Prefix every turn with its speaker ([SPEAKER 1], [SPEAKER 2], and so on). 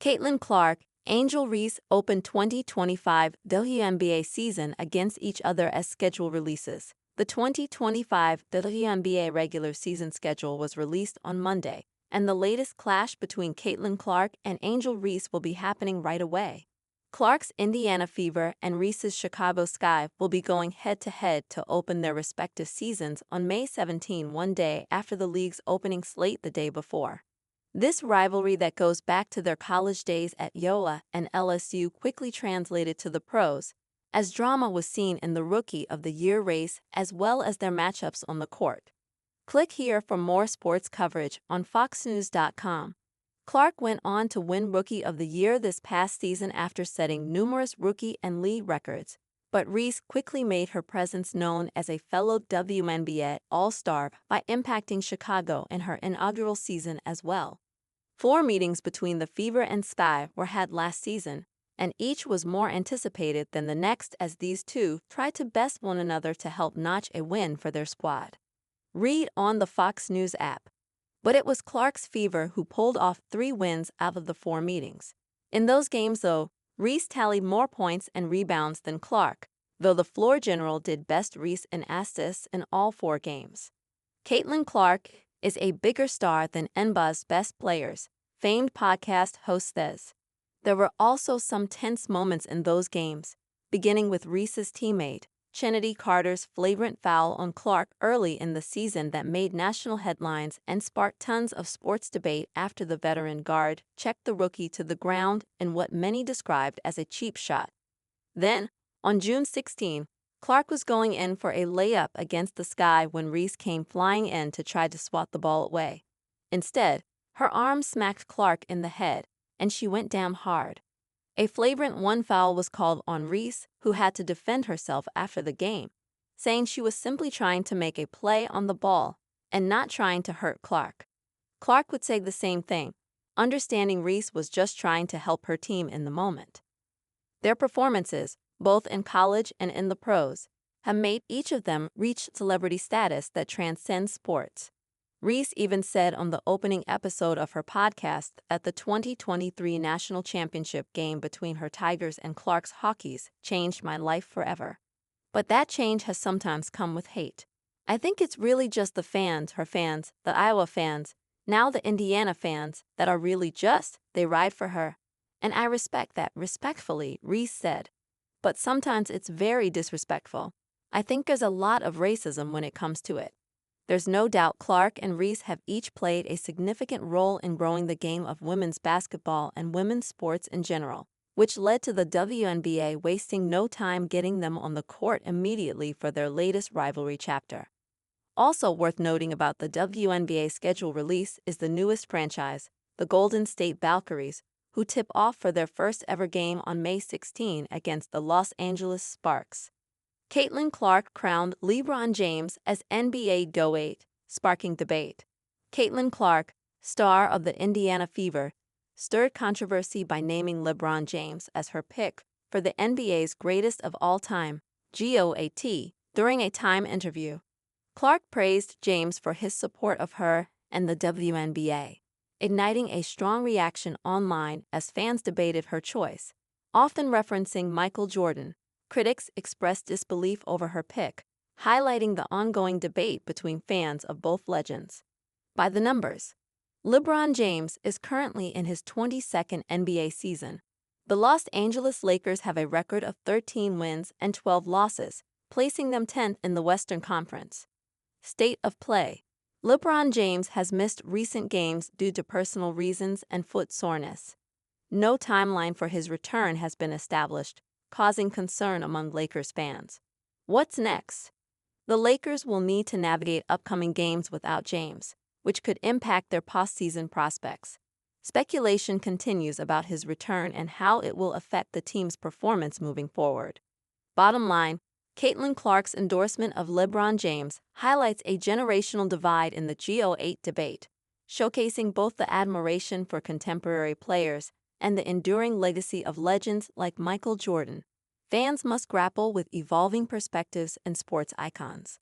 [SPEAKER 1] Caitlin Clark, Angel Reese opened 2025 WNBA season against each other as schedule releases. The 2025 WNBA regular season schedule was released on Monday, and the latest clash between Caitlin Clark and Angel Reese will be happening right away. Clark's Indiana Fever and Reese's Chicago Sky will be going head-to-head to open their respective seasons on May 17, one day after the league's opening slate the day before. This rivalry that goes back to their college days at Iowa and LSU quickly translated to the pros, as drama was seen in the Rookie of the Year race as well as their matchups on the court. Click here for more sports coverage on foxnews.com. Clark went on to win Rookie of the Year this past season after setting numerous rookie and league records, but Reese quickly made her presence known as a fellow WNBA All-Star by impacting Chicago in her inaugural season as well. 4 meetings between the Fever and Sky were had last season, and each was more anticipated than the next as these two tried to best one another to help notch a win for their squad. Read on the Fox News app. But it was Clark's Fever who pulled off 3 wins out of the 4 meetings. In those games, though, Reese tallied more points and rebounds than Clark, though the floor general did best Reese in assists in all 4 games. Caitlin Clark is a bigger star than NBA's best players, famed podcast host says. There were also some tense moments in those games, beginning with Reese's teammate, Chennedy Carter's flagrant foul on Clark early in the season that made national headlines and sparked tons of sports debate after the veteran guard checked the rookie to the ground in what many described as a cheap shot. Then, on June 16, Clark was going in for a layup against the Sky when Reese came flying in to try to swat the ball away. Instead, her arm smacked Clark in the head, and she went down hard. A flagrant 1 foul was called on Reese, who had to defend herself after the game, saying she was simply trying to make a play on the ball and not trying to hurt Clark. Clark would say the same thing, understanding Reese was just trying to help her team in the moment. Their performances, both in college and in the pros, have made each of them reach celebrity status that transcends sports. Reese even said on the opening episode of her podcast that the 2023 National Championship game between her Tigers and Clark's Hawkeys changed my life forever. But that change has sometimes come with hate. I think it's really just the fans, her fans, the Iowa fans, now the Indiana fans, that are really just, they ride for her. And I respect that, respectfully, Reese said. But sometimes it's very disrespectful. I think there's a lot of racism when it comes to it. There's no doubt Clark and Reese have each played a significant role in growing the game of women's basketball and women's sports in general, which led to the WNBA wasting no time getting them on the court immediately for their latest rivalry chapter. Also worth noting about the WNBA schedule release is the newest franchise, the Golden State Valkyries, who tip off for their first ever game on May 16 against the Los Angeles Sparks. Caitlin Clark crowned LeBron James as NBA GOAT, sparking debate. Caitlin Clark, star of the Indiana Fever, stirred controversy by naming LeBron James as her pick for the NBA's greatest of all time, GOAT, during a Time interview. Clark praised James for his support of her and the WNBA, igniting a strong reaction online as fans debated her choice, often referencing Michael Jordan. Critics expressed disbelief over her pick, highlighting the ongoing debate between fans of both legends. By the numbers, LeBron James is currently in his 22nd NBA season. The Los Angeles Lakers have a record of 13 wins and 12 losses, placing them 10th in the Western Conference. State of play: LeBron James has missed recent games due to personal reasons and foot soreness. No timeline for his return has been established, causing concern among Lakers fans. What's next? The Lakers will need to navigate upcoming games without James, which could impact their postseason prospects. Speculation continues about his return and how it will affect the team's performance moving forward. Bottom line, Caitlin Clark's endorsement of LeBron James highlights a generational divide in the GOAT debate, showcasing both the admiration for contemporary players and the enduring legacy of legends like Michael Jordan. Fans must grapple with evolving perspectives and sports icons.